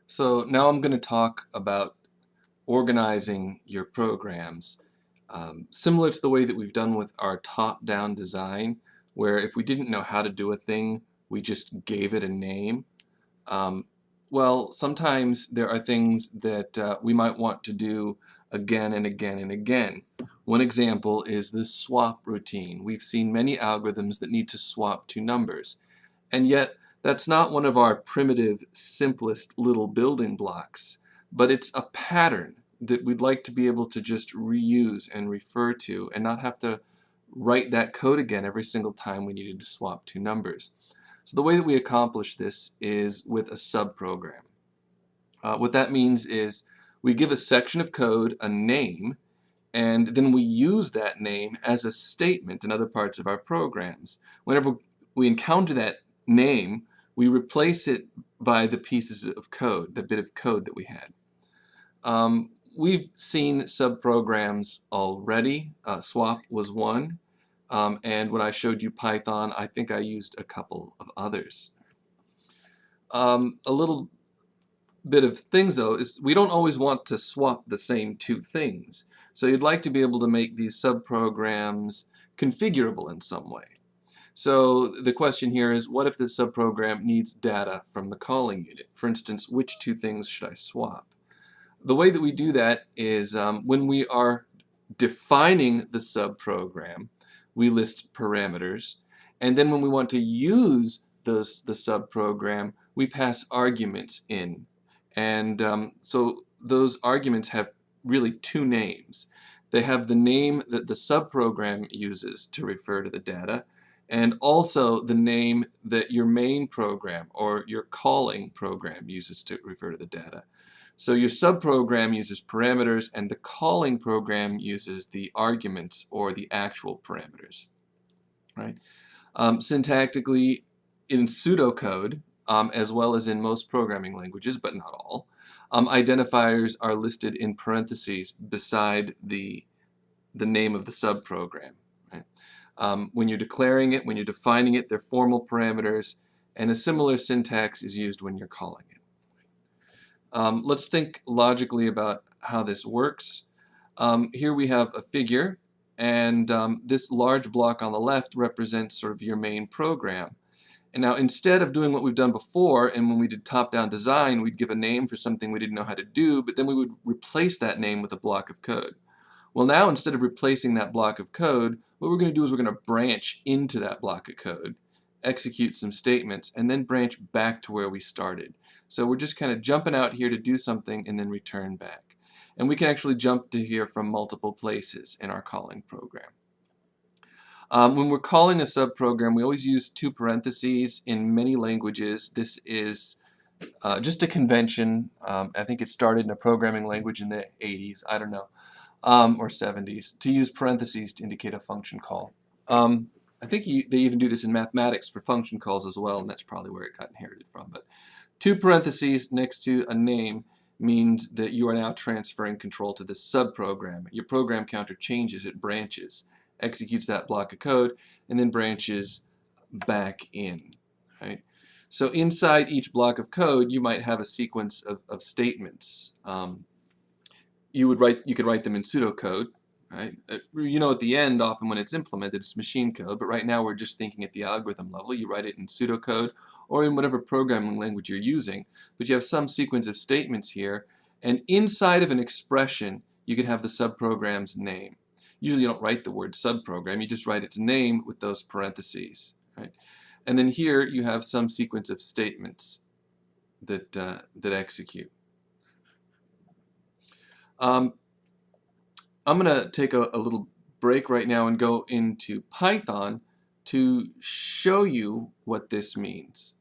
So now I'm going to talk about organizing your programs, similar to the way that we've done with our top-down design, where if we didn't know how to do a thing, we just gave it a name. Um, well, sometimes there are things that we might want to do again and again and again. One example is the swap routine. We've seen many algorithms that need to swap two numbers. And yet, that's not one of our primitive, simplest little building blocks, but it's a pattern that we'd like to be able to just reuse and refer to and not have to write that code again every single time we needed to swap two numbers. So the way that we accomplish this is with a subprogram. What that means is we give a section of code a name, and then we use that name as a statement in other parts of our programs. Whenever we encounter that name, we replace it by the pieces of code, the bit of code that we had. We've seen subprograms already. Swap was one. And when I showed you Python, I think I used a couple of others. A little bit of things though is we don't always want to swap the same two things. So you'd like to be able to make these subprograms configurable in some way. So the question here is, what if this subprogram needs data from the calling unit? For instance, which two things should I swap? The way that we do that is when we are defining the subprogram, we list parameters, and then when we want to use the subprogram, we pass arguments in. And so those arguments have really two names. They have the name that the subprogram uses to refer to the data, and also the name that your main program or your calling program uses to refer to the data. So your subprogram uses parameters, and the calling program uses the arguments or the actual parameters. Right? Syntactically, in pseudocode, as well as in most programming languages, but not all, identifiers are listed in parentheses beside the name of the subprogram. Right? When you're declaring it, when you're defining it, they're formal parameters, and a similar syntax is used when you're calling it. Let's think logically about how this works. Here we have a figure, and this large block on the left represents sort of your main program. And now instead of doing what we've done before, and when we did top-down design, we'd give a name for something we didn't know how to do, but then we would replace that name with a block of code. Well, now instead of replacing that block of code, what we're going to do is we're going to branch into that block of code, execute some statements, and then branch back to where we started. So we're just kind of jumping out here to do something and then return back. And we can actually jump to here from multiple places in our calling program. When we're calling a subprogram, we always use two parentheses. In many languages, this is just a convention. I think it started in a programming language in the 80s, I don't know, or 70s, to use parentheses to indicate a function call. I think they even do this in mathematics for function calls as well, and that's probably where it got inherited from. But two parentheses next to a name means that you are now transferring control to this subprogram. Your program counter changes, it branches, executes that block of code, and then branches back in. Right? So inside each block of code, you might have a sequence of statements. You could write them in pseudocode. Right? You know, at the end, often when it's implemented, it's machine code, but right now we're just thinking at the algorithm level. You write it in pseudocode or in whatever programming language you're using, but you have some sequence of statements here, and inside of an expression, you can have the subprogram's name. Usually you don't write the word subprogram, you just write its name with those parentheses. Right? And then here you have some sequence of statements that execute. I'm going to take a little break right now and go into Python to show you what this means.